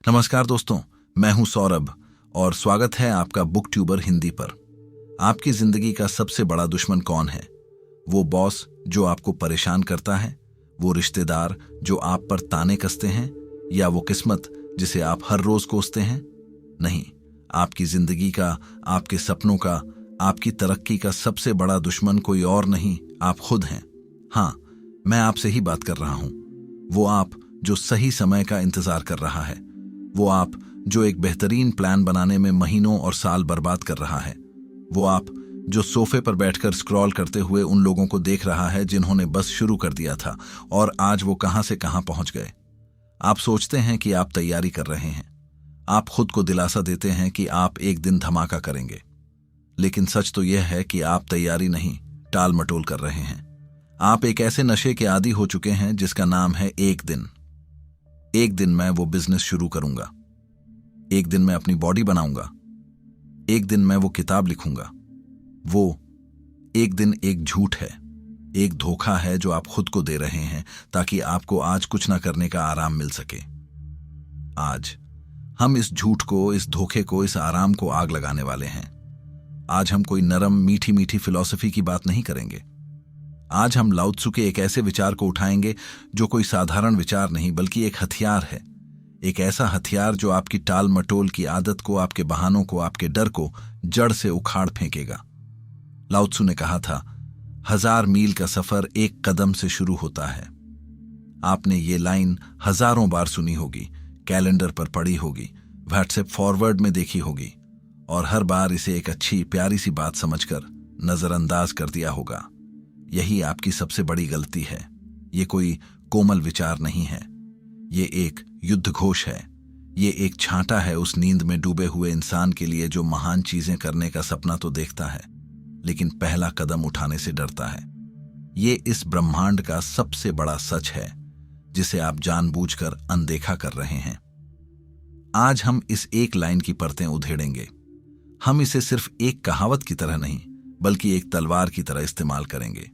नमस्कार दोस्तों, मैं हूं सौरभ और स्वागत है आपका बुक ट्यूबर हिंदी पर। आपकी जिंदगी का सबसे बड़ा दुश्मन कौन है? वो बॉस जो आपको परेशान करता है, वो रिश्तेदार जो आप पर ताने कसते हैं, या वो किस्मत जिसे आप हर रोज कोसते हैं? नहीं, आपकी जिंदगी का, आपके सपनों का, आपकी तरक्की का सबसे बड़ा दुश्मन कोई और नहीं, आप खुद हैं। हाँ, मैं आपसे ही बात कर रहा हूं। वो आप जो सही समय का इंतजार कर रहा है, वो आप जो एक बेहतरीन प्लान बनाने में महीनों और साल बर्बाद कर रहा है, वो आप जो सोफे पर बैठकर स्क्रॉल करते हुए उन लोगों को देख रहा है जिन्होंने बस शुरू कर दिया था और आज वो कहां से कहां पहुंच गए। आप सोचते हैं कि आप तैयारी कर रहे हैं, आप खुद को दिलासा देते हैं कि आप एक दिन धमाका करेंगे, लेकिन सच तो यह है कि आप तैयारी नहीं, टाल मटोल कर रहे हैं। आप एक ऐसे नशे के आदी हो चुके हैं जिसका नाम है एक दिन। एक दिन मैं वो बिजनेस शुरू करूंगा, एक दिन मैं अपनी बॉडी बनाऊंगा, एक दिन मैं वो किताब लिखूंगा। वो एक दिन एक झूठ है, एक धोखा है जो आप खुद को दे रहे हैं ताकि आपको आज कुछ ना करने का आराम मिल सके। आज हम इस झूठ को, इस धोखे को, इस आराम को आग लगाने वाले हैं। आज हम कोई नरम मीठी मीठी फिलॉसफी की बात नहीं करेंगे। आज हम लाओ त्सु के एक ऐसे विचार को उठाएंगे जो कोई साधारण विचार नहीं बल्कि एक हथियार है। एक ऐसा हथियार जो आपकी टाल मटोल की आदत को, आपके बहानों को, आपके डर को जड़ से उखाड़ फेंकेगा। लाओ त्सु ने कहा था, 1000 मील का सफर एक कदम से शुरू होता है। आपने ये लाइन हजारों बार सुनी होगी, कैलेंडर पर पढ़ी होगी, व्हाट्सएप फॉरवर्ड में देखी होगी, और हर बार इसे एक अच्छी प्यारी सी बात समझकर नजरअंदाज कर दिया होगा। यही आपकी सबसे बड़ी गलती है। ये कोई कोमल विचार नहीं है, ये एक युद्ध घोष है। ये एक छांटा है उस नींद में डूबे हुए इंसान के लिए जो महान चीजें करने का सपना तो देखता है, लेकिन पहला कदम उठाने से डरता है। ये इस ब्रह्मांड का सबसे बड़ा सच है जिसे आप जानबूझकर अनदेखा कर रहे हैं। आज हम इस एक लाइन की परतें उधेड़ेंगे। हम इसे सिर्फ एक कहावत की तरह नहीं बल्कि एक तलवार की तरह इस्तेमाल करेंगे।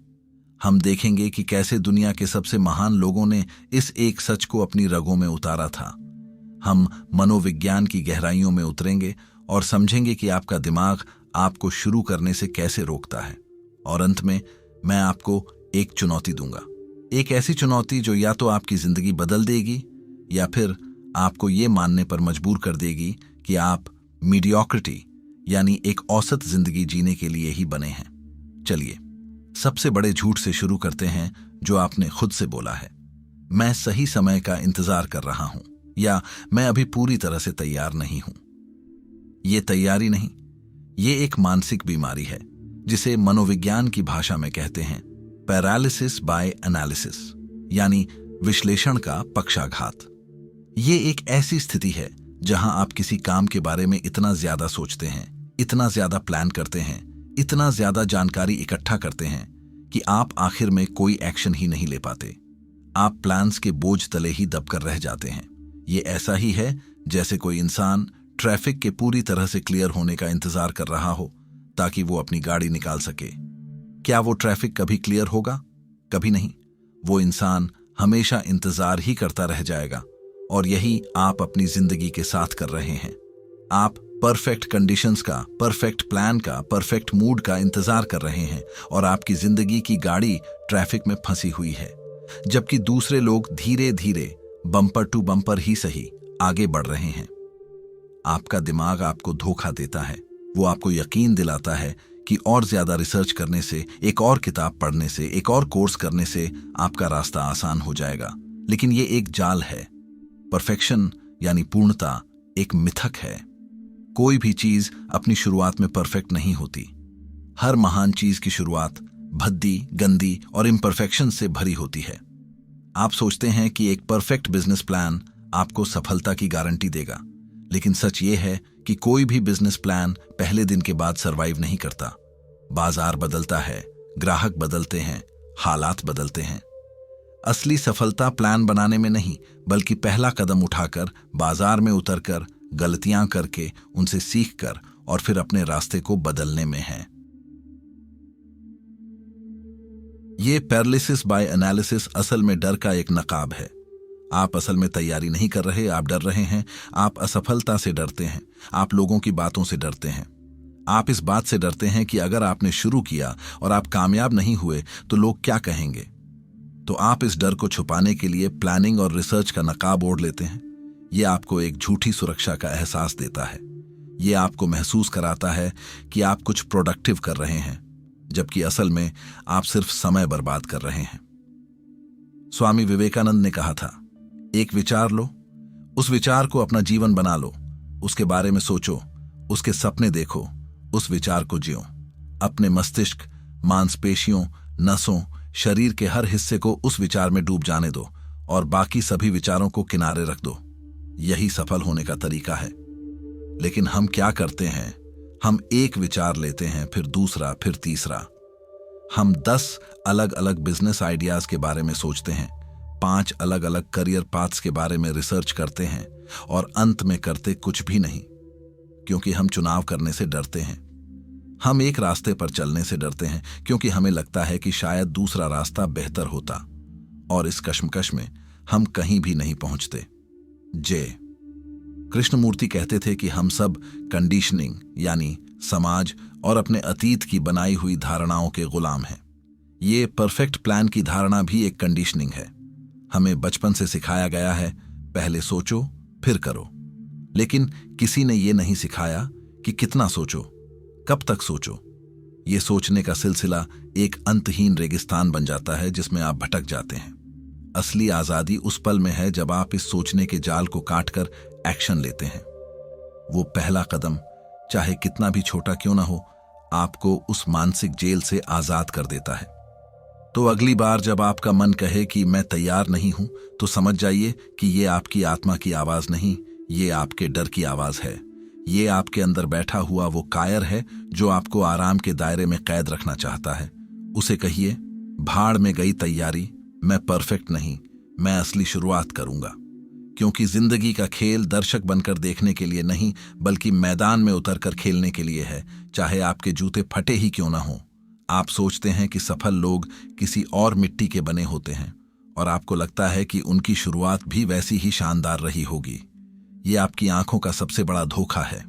हम देखेंगे कि कैसे दुनिया के सबसे महान लोगों ने इस एक सच को अपनी रगों में उतारा था। हम मनोविज्ञान की गहराइयों में उतरेंगे और समझेंगे कि आपका दिमाग आपको शुरू करने से कैसे रोकता है। और अंत में मैं आपको एक चुनौती दूंगा, एक ऐसी चुनौती जो या तो आपकी जिंदगी बदल देगी या फिर आपको ये मानने पर मजबूर कर देगी कि आप मीडियोक्रिटी यानी एक औसत जिंदगी जीने के लिए ही बने हैं। चलिए सबसे बड़े झूठ से शुरू करते हैं जो आपने खुद से बोला है, मैं सही समय का इंतजार कर रहा हूं, या मैं अभी पूरी तरह से तैयार नहीं हूं। ये तैयारी नहीं, ये एक मानसिक बीमारी है जिसे मनोविज्ञान की भाषा में कहते हैं पैरालिसिस बाय एनालिसिस, यानी विश्लेषण का पक्षाघात। ये एक ऐसी स्थिति है जहां आप किसी काम के बारे में इतना ज्यादा सोचते हैं, इतना ज्यादा प्लान करते हैं, इतना ज्यादा जानकारी इकट्ठा करते हैं कि आप आखिर में कोई एक्शन ही नहीं ले पाते। आप प्लान्स के बोझ तले ही दबकर रह जाते हैं। ये ऐसा ही है जैसे कोई इंसान ट्रैफिक के पूरी तरह से क्लियर होने का इंतजार कर रहा हो ताकि वो अपनी गाड़ी निकाल सके। क्या वो ट्रैफिक कभी क्लियर होगा? कभी नहीं। वो इंसान हमेशा इंतजार ही करता रह जाएगा। और यही आप अपनी जिंदगी के साथ कर रहे हैं। आप परफेक्ट कंडीशंस का, परफेक्ट प्लान का, परफेक्ट मूड का इंतजार कर रहे हैं और आपकी जिंदगी की गाड़ी ट्रैफिक में फंसी हुई है, जबकि दूसरे लोग धीरे धीरे, बम्पर टू बम्पर ही सही, आगे बढ़ रहे हैं। आपका दिमाग आपको धोखा देता है। वो आपको यकीन दिलाता है कि और ज्यादा रिसर्च करने से, एक और किताब पढ़ने से, एक और कोर्स करने से आपका रास्ता आसान हो जाएगा। लेकिन ये एक जाल है। परफेक्शन यानी पूर्णता एक मिथक है। कोई भी चीज अपनी शुरुआत में परफेक्ट नहीं होती। हर महान चीज की शुरुआत भद्दी, गंदी और इम्परफेक्शन से भरी होती है। आप सोचते हैं कि एक परफेक्ट बिजनेस प्लान आपको सफलता की गारंटी देगा, लेकिन सच ये है कि कोई भी बिजनेस प्लान पहले दिन के बाद सरवाइव नहीं करता। बाजार बदलता है, ग्राहक बदलते हैं, हालात बदलते हैं। असली सफलता प्लान बनाने में नहीं बल्कि पहला कदम उठाकर, बाजार में उतरकर, गलतियां करके, उनसे सीखकर और फिर अपने रास्ते को बदलने में है। ये पैरालिसिस बाय एनालिसिस असल में डर का एक नकाब है। आप असल में तैयारी नहीं कर रहे, आप डर रहे हैं। आप असफलता से डरते हैं, आप लोगों की बातों से डरते हैं। आप इस बात से डरते हैं कि अगर आपने शुरू किया और आप कामयाब नहीं हुए तो लोग क्या कहेंगे। तो आप इस डर को छुपाने के लिए प्लानिंग और रिसर्च का नकाब ओढ़ लेते हैं। ये आपको एक झूठी सुरक्षा का एहसास देता है। ये आपको महसूस कराता है कि आप कुछ प्रोडक्टिव कर रहे हैं, जबकि असल में आप सिर्फ समय बर्बाद कर रहे हैं। स्वामी विवेकानंद ने कहा था, एक विचार लो, उस विचार को अपना जीवन बना लो, उसके बारे में सोचो, उसके सपने देखो, उस विचार को जियो। अपने मस्तिष्क, मांसपेशियों, नसों, शरीर के हर हिस्से को उस विचार में डूब जाने दो और बाकी सभी विचारों को किनारे रख दो। यही सफल होने का तरीका है। लेकिन हम क्या करते हैं, हम एक विचार लेते हैं, फिर दूसरा, फिर तीसरा। हम 10 अलग अलग बिजनेस आइडियाज के बारे में सोचते हैं, 5 अलग अलग करियर पाथ्स के बारे में रिसर्च करते हैं और अंत में करते कुछ भी नहीं, क्योंकि हम चुनाव करने से डरते हैं। हम एक रास्ते पर चलने से डरते हैं क्योंकि हमें लगता है कि शायद दूसरा रास्ता बेहतर होता, और इस कश्मकश में हम कहीं भी नहीं पहुंचते। जय कृष्णमूर्ति कहते थे कि हम सब कंडीशनिंग यानी समाज और अपने अतीत की बनाई हुई धारणाओं के गुलाम हैं। ये परफेक्ट प्लान की धारणा भी एक कंडीशनिंग है। हमें बचपन से सिखाया गया है, पहले सोचो फिर करो। लेकिन किसी ने ये नहीं सिखाया कि कितना सोचो, कब तक सोचो। ये सोचने का सिलसिला एक अंतहीन रेगिस्तान बन जाता है जिसमें आप भटक जाते हैं। असली आजादी उस पल में है जब आप इस सोचने के जाल को काटकर एक्शन लेते हैं। वो पहला कदम, चाहे कितना भी छोटा क्यों ना हो, आपको उस मानसिक जेल से आजाद कर देता है। तो अगली बार जब आपका मन कहे कि मैं तैयार नहीं हूं, तो समझ जाइए कि ये आपकी आत्मा की आवाज नहीं, ये आपके डर की आवाज है। ये आपके अंदर बैठा हुआ वो कायर है जो आपको आराम के दायरे में कैद रखना चाहता है। उसे कहिए, भाड़ में गई तैयारी, मैं परफेक्ट नहीं, मैं असली शुरुआत करूंगा। क्योंकि जिंदगी का खेल दर्शक बनकर देखने के लिए नहीं, बल्कि मैदान में उतरकर खेलने के लिए है, चाहे आपके जूते फटे ही क्यों ना हो। आप सोचते हैं कि सफल लोग किसी और मिट्टी के बने होते हैं और आपको लगता है कि उनकी शुरुआत भी वैसी ही शानदार रही होगी। ये आपकी आंखों का सबसे बड़ा धोखा है।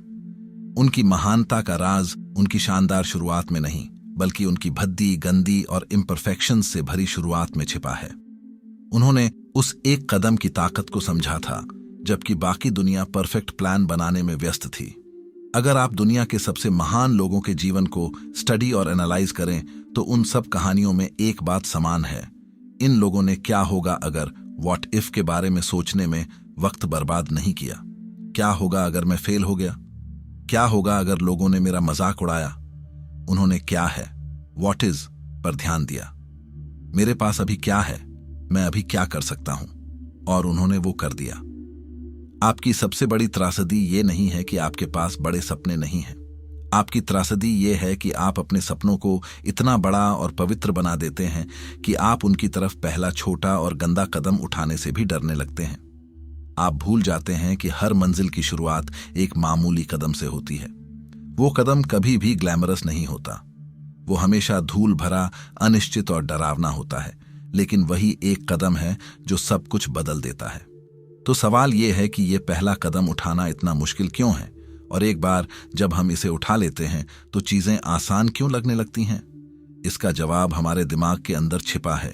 उनकी महानता का राज उनकी शानदार शुरुआत में नहीं, बल्कि उनकी भद्दी, गंदी और इम्परफेक्शंस से भरी शुरुआत में छिपा है। उन्होंने उस एक कदम की ताकत को समझा था जबकि बाकी दुनिया परफेक्ट प्लान बनाने में व्यस्त थी। अगर आप दुनिया के सबसे महान लोगों के जीवन को स्टडी और एनालाइज करें तो उन सब कहानियों में एक बात समान है। इन लोगों ने क्या होगा अगर, व्हाट इफ के बारे में सोचने में वक्त बर्बाद नहीं किया। क्या होगा अगर मैं फेल हो गया? क्या होगा अगर लोगों ने मेरा मजाक उड़ाया? उन्होंने क्या है, व्हाट इज पर ध्यान दिया। मेरे पास अभी क्या है, मैं अभी क्या कर सकता हूं, और उन्होंने वो कर दिया। आपकी सबसे बड़ी त्रासदी ये नहीं है कि आपके पास बड़े सपने नहीं हैं। आपकी त्रासदी ये है कि आप अपने सपनों को इतना बड़ा और पवित्र बना देते हैं कि आप उनकी तरफ पहला छोटा और गंदा कदम उठाने से भी डरने लगते हैं। आप भूल जाते हैं कि हर मंजिल की शुरुआत एक मामूली कदम से होती है। वो कदम कभी भी ग्लैमरस नहीं होता, वो हमेशा धूल भरा, अनिश्चित और डरावना होता है, लेकिन वही एक कदम है जो सब कुछ बदल देता है। तो सवाल यह है कि यह पहला कदम उठाना इतना मुश्किल क्यों है, और एक बार जब हम इसे उठा लेते हैं तो चीजें आसान क्यों लगने लगती हैं? इसका जवाब हमारे दिमाग के अंदर छिपा है।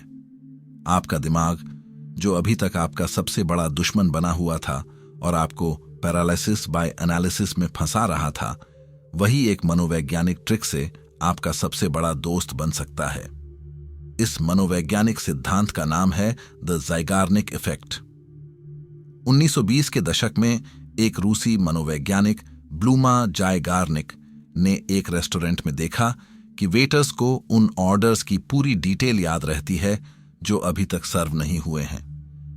आपका दिमाग, जो अभी तक आपका सबसे बड़ा दुश्मन बना हुआ था और आपको पैरालिसिस बाय एनालिसिस में फंसा रहा था, वही एक मनोवैज्ञानिक ट्रिक से आपका सबसे बड़ा दोस्त बन सकता है। इस मनोवैज्ञानिक सिद्धांत का नाम है द ज़ाइगार्निक इफेक्ट। 1920 के दशक में एक रूसी मनोवैज्ञानिक ब्लूमा ज़ाइगार्निक ने एक रेस्टोरेंट में देखा कि वेटर्स को उन ऑर्डर्स की पूरी डिटेल याद रहती है जो अभी तक सर्व नहीं हुए हैं,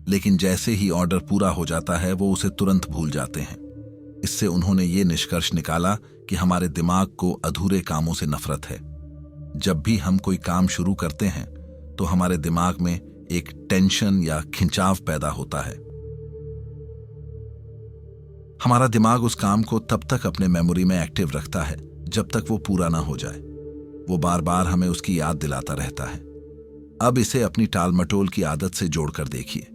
लेकिन जैसे ही ऑर्डर पूरा हो जाता है वो उसे तुरंत भूल जाते हैं। इससे उन्होंने ये निष्कर्ष निकाला कि हमारे दिमाग को अधूरे कामों से नफरत है। जब भी हम कोई काम शुरू करते हैं तो हमारे दिमाग में एक टेंशन या खिंचाव पैदा होता है। हमारा दिमाग उस काम को तब तक अपने मेमोरी में एक्टिव रखता है जब तक वो पूरा ना हो जाए। वो बार बार हमें उसकी याद दिलाता रहता है। अब इसे अपनी टालमटोल की आदत से जोड़कर देखिए।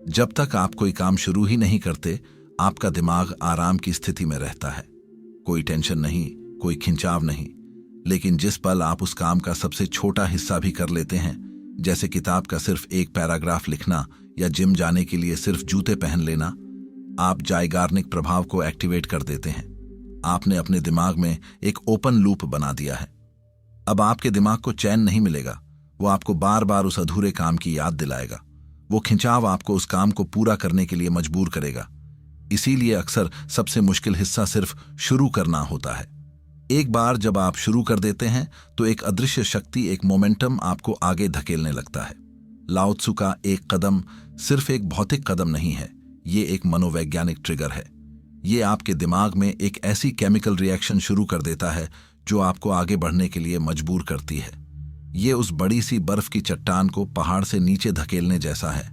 जब तक आप कोई काम शुरू ही नहीं करते, आपका दिमाग आराम की स्थिति में रहता है। कोई टेंशन नहीं, कोई खिंचाव नहीं। लेकिन जिस पल आप उस काम का सबसे छोटा हिस्सा भी कर लेते हैं, जैसे किताब का सिर्फ एक पैराग्राफ लिखना या जिम जाने के लिए सिर्फ जूते पहन लेना, आप जाइगार्निक प्रभाव को एक्टिवेट कर देते हैं। आपने अपने दिमाग में एक ओपन लूप बना दिया है। अब आपके दिमाग को चैन नहीं मिलेगा, वो आपको बार बार उस अधूरे काम की याद दिलाएगा। वो खिंचाव आपको उस काम को पूरा करने के लिए मजबूर करेगा। इसीलिए अक्सर सबसे मुश्किल हिस्सा सिर्फ शुरू करना होता है। एक बार जब आप शुरू कर देते हैं तो एक अदृश्य शक्ति, एक मोमेंटम आपको आगे धकेलने लगता है। लाओ त्सु का एक कदम सिर्फ एक भौतिक कदम नहीं है, ये एक मनोवैज्ञानिक ट्रिगर है। ये आपके दिमाग में एक ऐसी केमिकल रिएक्शन शुरू कर देता है जो आपको आगे बढ़ने के लिए मजबूर करती है। ये उस बड़ी सी बर्फ की चट्टान को पहाड़ से नीचे धकेलने जैसा है।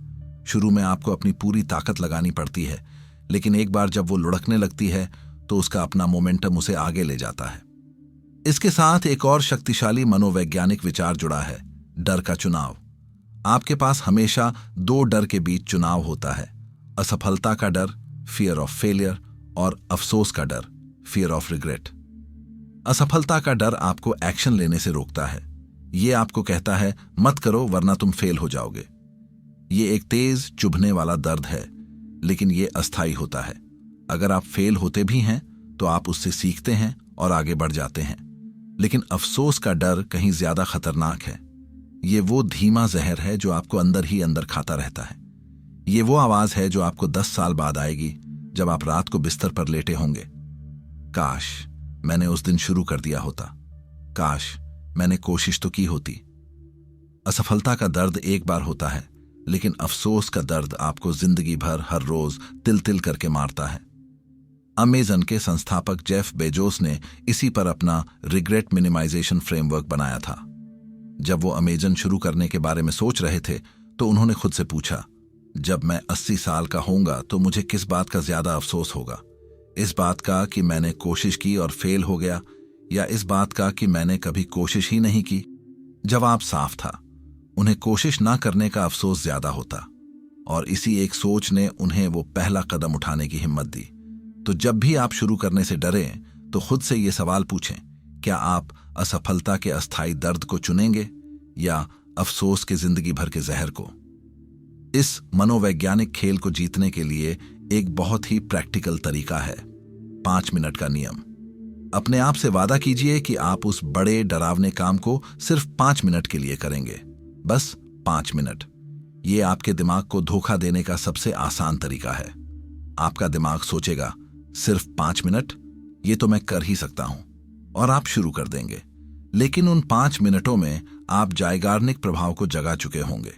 शुरू में आपको अपनी पूरी ताकत लगानी पड़ती है, लेकिन एक बार जब वो लुढ़कने लगती है तो उसका अपना मोमेंटम उसे आगे ले जाता है। इसके साथ एक और शक्तिशाली मनोवैज्ञानिक विचार जुड़ा है, डर का चुनाव। आपके पास हमेशा दो डर के बीच चुनाव होता है, असफलता का डर, फियर ऑफ फेलियर, और अफसोस का डर, फियर ऑफ रिग्रेट। असफलता का डर आपको एक्शन लेने से रोकता है। ये आपको कहता है मत करो वरना तुम फेल हो जाओगे। ये एक तेज चुभने वाला दर्द है, लेकिन ये अस्थायी होता है। अगर आप फेल होते भी हैं तो आप उससे सीखते हैं और आगे बढ़ जाते हैं। लेकिन अफसोस का डर कहीं ज्यादा खतरनाक है। ये वो धीमा जहर है जो आपको अंदर ही अंदर खाता रहता है। ये वो आवाज है जो आपको 10 साल बाद आएगी, जब आप रात को बिस्तर पर लेटे होंगे। काश मैंने उस दिन शुरू कर दिया होता, काश मैंने कोशिश तो की होती। असफलता का दर्द एक बार होता है, लेकिन अफसोस का दर्द आपको जिंदगी भर हर रोज तिल तिल करके मारता है। अमेजन के संस्थापक जेफ बेजोस ने इसी पर अपना रिग्रेट मिनिमाइजेशन फ्रेमवर्क बनाया था। जब वो अमेजन शुरू करने के बारे में सोच रहे थे तो उन्होंने खुद से पूछा, जब मैं 80 साल का होऊंगा तो मुझे किस बात का ज्यादा अफसोस होगा? इस बात का कि मैंने कोशिश की और फेल हो गया, या इस बात का कि मैंने कभी कोशिश ही नहीं की? जवाब साफ था, उन्हें कोशिश ना करने का अफसोस ज्यादा होता। और इसी एक सोच ने उन्हें वो पहला कदम उठाने की हिम्मत दी। तो जब भी आप शुरू करने से डरें तो खुद से ये सवाल पूछें, क्या आप असफलता के अस्थायी दर्द को चुनेंगे या अफसोस के जिंदगी भर के जहर को? इस मनोवैज्ञानिक खेल को जीतने के लिए एक बहुत ही प्रैक्टिकल तरीका है, 5 मिनट का नियम। अपने आप से वादा कीजिए कि आप उस बड़े डरावने काम को सिर्फ 5 मिनट के लिए करेंगे, बस 5 मिनट। ये आपके दिमाग को धोखा देने का सबसे आसान तरीका है। आपका दिमाग सोचेगा, सिर्फ 5 मिनट, ये तो मैं कर ही सकता हूं, और आप शुरू कर देंगे। लेकिन उन 5 मिनटों में आप जाइगार्निक प्रभाव को जगा चुके होंगे।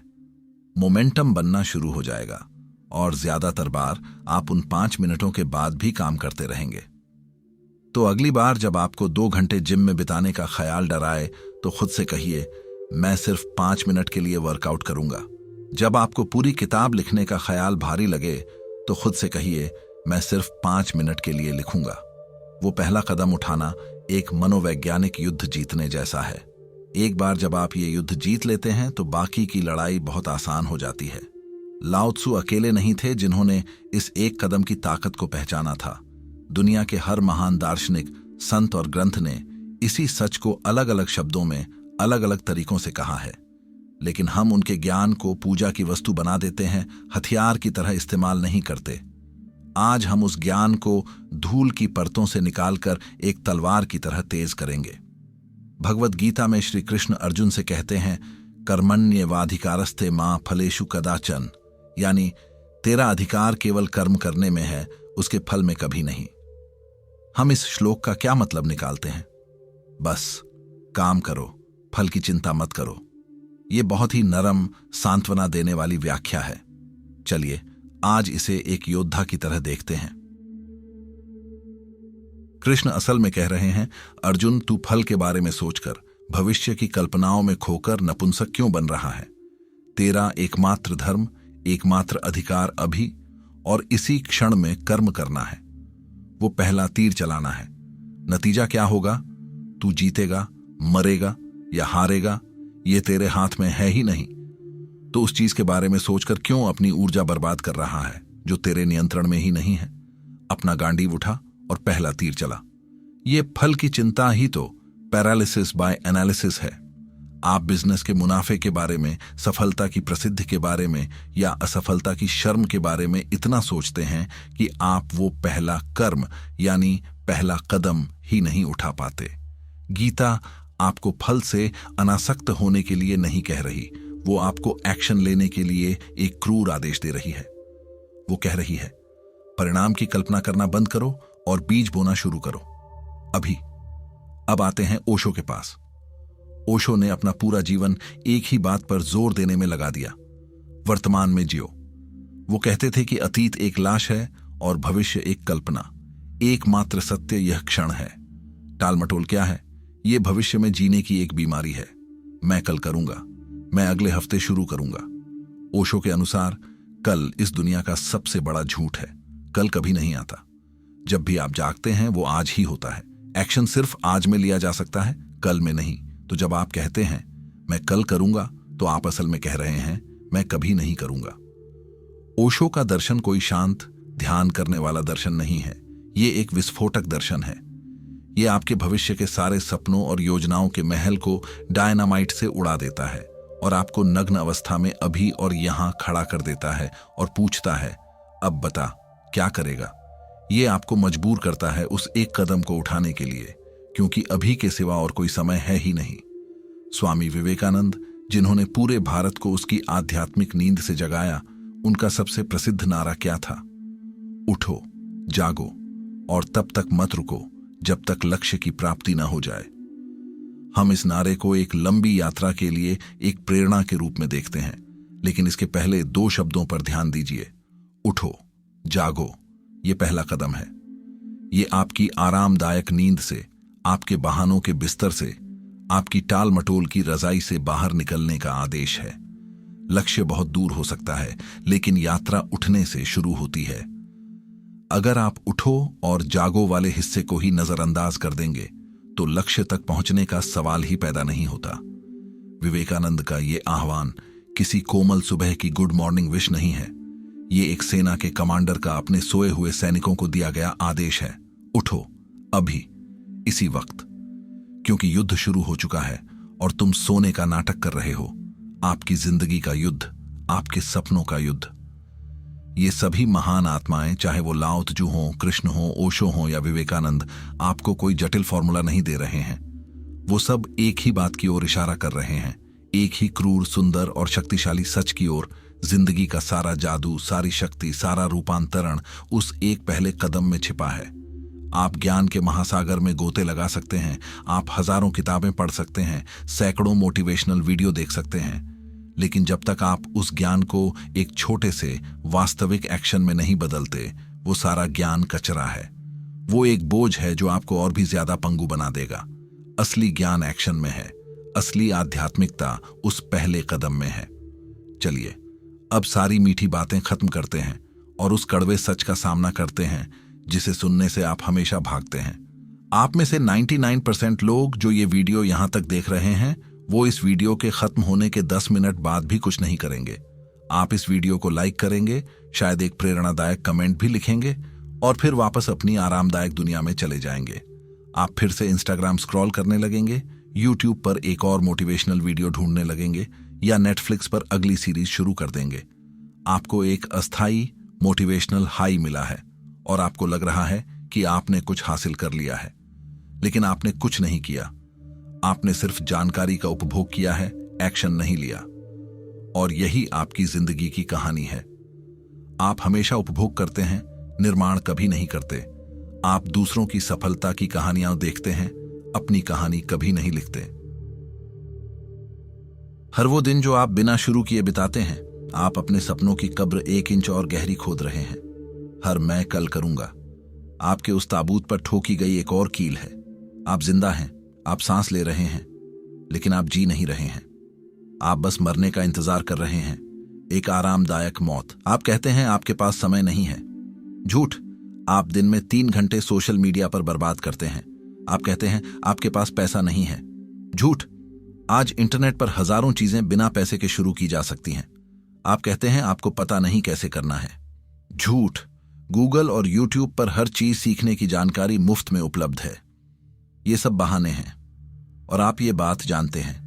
मोमेंटम बनना शुरू हो जाएगा, और ज्यादातर बार आप उन 5 मिनटों के बाद भी काम करते रहेंगे। तो अगली बार जब आपको 2 घंटे जिम में बिताने का ख्याल डराए तो खुद से कहिए, मैं सिर्फ 5 मिनट के लिए वर्कआउट करूंगा। जब आपको पूरी किताब लिखने का ख्याल भारी लगे तो खुद से कहिए, मैं सिर्फ 5 मिनट के लिए लिखूंगा। वो पहला कदम उठाना एक मनोवैज्ञानिक युद्ध जीतने जैसा है। एक बार जब आप ये युद्ध जीत लेते हैं तो बाकी की लड़ाई बहुत आसान हो जाती है। लाओ त्सु अकेले नहीं थे जिन्होंने इस एक कदम की ताकत को पहचाना था। दुनिया के हर महान दार्शनिक, संत और ग्रंथ ने इसी सच को अलग अलग शब्दों में अलग अलग तरीकों से कहा है। लेकिन हम उनके ज्ञान को पूजा की वस्तु बना देते हैं, हथियार की तरह इस्तेमाल नहीं करते। आज हम उस ज्ञान को धूल की परतों से निकालकर एक तलवार की तरह तेज करेंगे। भगवत गीता में श्री कृष्ण अर्जुन से कहते हैं, कर्मण्येवाधिकारस्ते मां फलेषु कदाचन, यानी तेरा अधिकार केवल कर्म करने में है, उसके फल में कभी नहीं। हम इस श्लोक का क्या मतलब निकालते हैं? बस काम करो, फल की चिंता मत करो। यह बहुत ही नरम, सांत्वना देने वाली व्याख्या है। चलिए आज इसे एक योद्धा की तरह देखते हैं। कृष्ण असल में कह रहे हैं, अर्जुन तू फल के बारे में सोचकर, भविष्य की कल्पनाओं में खोकर नपुंसक क्यों बन रहा है? तेरा एकमात्र धर्म, एकमात्र अधिकार अभी और इसी क्षण में कर्म करना है। वो पहला तीर चलाना है। नतीजा क्या होगा? तू जीतेगा, मरेगा या हारेगा, ये तेरे हाथ में है ही नहीं। तो उस चीज के बारे में सोचकर क्यों अपनी ऊर्जा बर्बाद कर रहा है जो तेरे नियंत्रण में ही नहीं है। अपना गांडीव उठा और पहला तीर चला। ये फल की चिंता ही तो पैरालिसिस बाय एनालिसिस है। आप बिजनेस के मुनाफे के बारे में, सफलता की प्रसिद्धि के बारे में या असफलता की शर्म के बारे में इतना सोचते हैं कि आप वो पहला कर्म यानी पहला कदम ही नहीं उठा पाते। गीता आपको फल से अनासक्त होने के लिए नहीं कह रही, वो आपको एक्शन लेने के लिए एक क्रूर आदेश दे रही है। वो कह रही है, परिणाम की कल्पना करना बंद करो और बीज बोना शुरू करो अभी। अब आते हैं ओशो के पास। ओशो ने अपना पूरा जीवन एक ही बात पर जोर देने में लगा दिया, वर्तमान में जियो। वो कहते थे कि अतीत एक लाश है और भविष्य एक कल्पना, एकमात्र सत्य यह क्षण है। टालमटोल क्या है? यह भविष्य में जीने की एक बीमारी है। मैं कल करूंगा, मैं अगले हफ्ते शुरू करूंगा। ओशो के अनुसार कल इस दुनिया का सबसे बड़ा झूठ है। कल कभी नहीं आता। जब भी आप जागते हैं वो आज ही होता है। एक्शन सिर्फ आज में लिया जा सकता है, कल में नहीं। तो जब आप कहते हैं मैं कल करूंगा, तो आप असल में कह रहे हैं मैं कभी नहीं करूंगा। ओशो का दर्शन कोई शांत ध्यान करने वाला दर्शन नहीं है, ये एक विस्फोटक दर्शन है। ये आपके भविष्य के सारे सपनों और योजनाओं के महल को डायनामाइट से उड़ा देता है और आपको नग्न अवस्था में अभी और यहां खड़ा कर देता है और पूछता है, अब बता क्या करेगा। ये आपको मजबूर करता है उस एक कदम को उठाने के लिए, क्योंकि अभी के सिवा और कोई समय है ही नहीं। स्वामी विवेकानंद, जिन्होंने पूरे भारत को उसकी आध्यात्मिक नींद से जगाया, उनका सबसे प्रसिद्ध नारा क्या था? उठो, जागो और तब तक मत रुको जब तक लक्ष्य की प्राप्ति न हो जाए। हम इस नारे को एक लंबी यात्रा के लिए एक प्रेरणा के रूप में देखते हैं, लेकिन इसके पहले दो शब्दों पर ध्यान दीजिए। उठो, जागो, ये पहला कदम है। ये आपकी आरामदायक नींद से, आपके बहानों के बिस्तर से, आपकी टाल मटोल की रजाई से बाहर निकलने का आदेश है। लक्ष्य बहुत दूर हो सकता है, लेकिन यात्रा उठने से शुरू होती है। अगर आप उठो और जागो वाले हिस्से को ही नजरअंदाज कर देंगे, तो लक्ष्य तक पहुंचने का सवाल ही पैदा नहीं होता। विवेकानंद का ये आह्वान किसी कोमल सुबह की गुड मॉर्निंग विश नहीं है। ये एक सेना के कमांडर का अपने सोए हुए सैनिकों को दिया गया आदेश है। उठो, अभी, इसी वक्त, क्योंकि युद्ध शुरू हो चुका है और तुम सोने का नाटक कर रहे हो। आपकी जिंदगी का युद्ध, आपके सपनों का युद्ध। ये सभी महान आत्माएं, चाहे वो लाओ त्जू हों, कृष्ण हों, ओशो हों या विवेकानंद, आपको कोई जटिल फॉर्मूला नहीं दे रहे हैं। वो सब एक ही बात की ओर इशारा कर रहे हैं, एक ही क्रूर, सुंदर और शक्तिशाली सच की ओर। जिंदगी का सारा जादू, सारी शक्ति, सारा रूपांतरण उस एक पहले कदम में छिपा है। आप ज्ञान के महासागर में गोते लगा सकते हैं, आप हजारों किताबें पढ़ सकते हैं, सैकड़ों मोटिवेशनल वीडियो देख सकते हैं, लेकिन जब तक आप उस ज्ञान को एक छोटे से वास्तविक एक्शन में नहीं बदलते, वो सारा ज्ञान कचरा है। वो एक बोझ है जो आपको और भी ज्यादा पंगु बना देगा। असली ज्ञान एक्शन में है, असली आध्यात्मिकता उस पहले कदम में है। चलिए अब सारी मीठी बातें खत्म करते हैं और उस कड़वे सच का सामना करते हैं जिसे सुनने से आप हमेशा भागते हैं। आप में से 99% लोग जो ये वीडियो यहां तक देख रहे हैं, वो इस वीडियो के खत्म होने के 10 मिनट बाद भी कुछ नहीं करेंगे। आप इस वीडियो को लाइक करेंगे, शायद एक प्रेरणादायक कमेंट भी लिखेंगे और फिर वापस अपनी आरामदायक दुनिया में चले जाएंगे। आप फिर से इंस्टाग्राम स्क्रॉल करने लगेंगे, यूट्यूब पर एक और मोटिवेशनल वीडियो ढूंढने लगेंगे या नेटफ्लिक्स पर अगली सीरीज शुरू कर देंगे। आपको एक अस्थाई मोटिवेशनल हाई मिला है और आपको लग रहा है कि आपने कुछ हासिल कर लिया है, लेकिन आपने कुछ नहीं किया। आपने सिर्फ जानकारी का उपभोग किया है, एक्शन नहीं लिया। और यही आपकी जिंदगी की कहानी है। आप हमेशा उपभोग करते हैं, निर्माण कभी नहीं करते। आप दूसरों की सफलता की कहानियां देखते हैं, अपनी कहानी कभी नहीं लिखते। हर वो दिन जो आप बिना शुरू किए बिताते हैं, आप अपने सपनों की कब्र 1 इंच और गहरी खोद रहे हैं। हर मैं कल करूंगा आपके उस ताबूत पर ठोकी गई एक और कील है। आप जिंदा हैं, आप सांस ले रहे हैं, लेकिन आप जी नहीं रहे हैं। आप बस मरने का इंतजार कर रहे हैं, एक आरामदायक मौत। आप कहते हैं आपके पास समय नहीं है। झूठ। आप दिन में 3 घंटे सोशल मीडिया पर बर्बाद करते हैं। आप कहते हैं आपके पास पैसा नहीं है। झूठ। आज इंटरनेट पर हजारों चीजें बिना पैसे के शुरू की जा सकती हैं। आप कहते हैं आपको पता नहीं कैसे करना है। झूठ। गूगल और यूट्यूब पर हर चीज सीखने की जानकारी मुफ्त में उपलब्ध है। ये सब बहाने हैं और आप ये बात जानते हैं।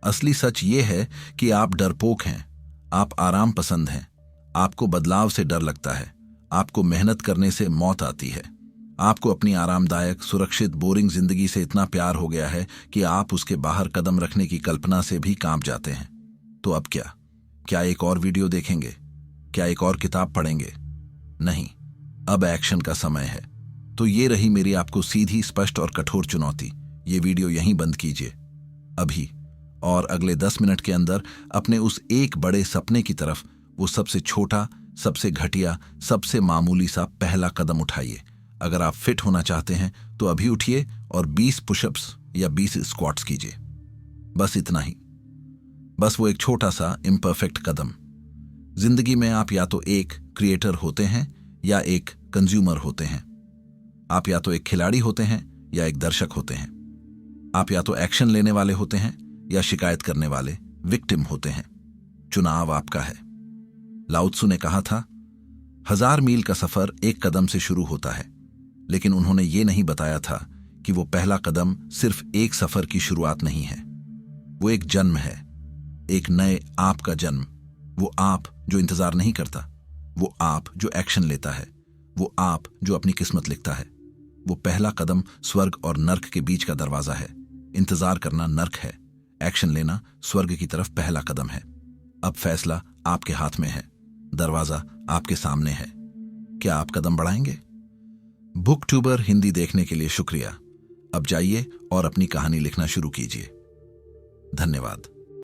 असली सच ये है कि आप डरपोक हैं, आप आराम पसंद हैं, आपको बदलाव से डर लगता है, आपको मेहनत करने से मौत आती है, आपको अपनी आरामदायक, सुरक्षित, बोरिंग जिंदगी से इतना प्यार हो गया है कि आप उसके बाहर कदम रखने की कल्पना से भी कांप जाते हैं। तो अब क्या? क्या एक और वीडियो देखेंगे? क्या एक और किताब पढ़ेंगे? नहीं, अब एक्शन का समय है। तो ये रही मेरी आपको सीधी, स्पष्ट और कठोर चुनौती। ये वीडियो यहीं बंद कीजिए अभी, और अगले 10 मिनट के अंदर अपने उस एक बड़े सपने की तरफ वो सबसे छोटा, सबसे घटिया, सबसे मामूली सा पहला कदम उठाइए। अगर आप फिट होना चाहते हैं तो अभी उठिए और 20 पुशअप्स या 20 स्क्वाट्स कीजिए। बस इतना ही। बस वो एक छोटा सा इम्परफेक्ट कदम। जिंदगी में आप या तो एक क्रिएटर होते हैं या एक कंज्यूमर होते हैं। आप या तो एक खिलाड़ी होते हैं या एक दर्शक होते हैं। आप या तो एक्शन लेने वाले होते हैं या शिकायत करने वाले, विक्टिम होते हैं। चुनाव आपका है। लाओ त्सु ने कहा था, 1000 मील का सफर एक कदम से शुरू होता है। लेकिन उन्होंने ये नहीं बताया था कि वो पहला कदम सिर्फ एक सफर की शुरुआत नहीं है, वो एक जन्म है, एक नए आप का जन्म। वो आप जो इंतजार नहीं करता, वो आप जो एक्शन लेता है, वो आप जो अपनी किस्मत लिखता है। वो पहला कदम स्वर्ग और नर्क के बीच का दरवाजा है। इंतजार करना नर्क है, एक्शन लेना स्वर्ग की तरफ पहला कदम है। अब फैसला आपके हाथ में है, दरवाजा आपके सामने है। क्या आप कदम बढ़ाएंगे? बुकट्यूबर हिंदी देखने के लिए शुक्रिया। अब जाइए और अपनी कहानी लिखना शुरू कीजिए। धन्यवाद।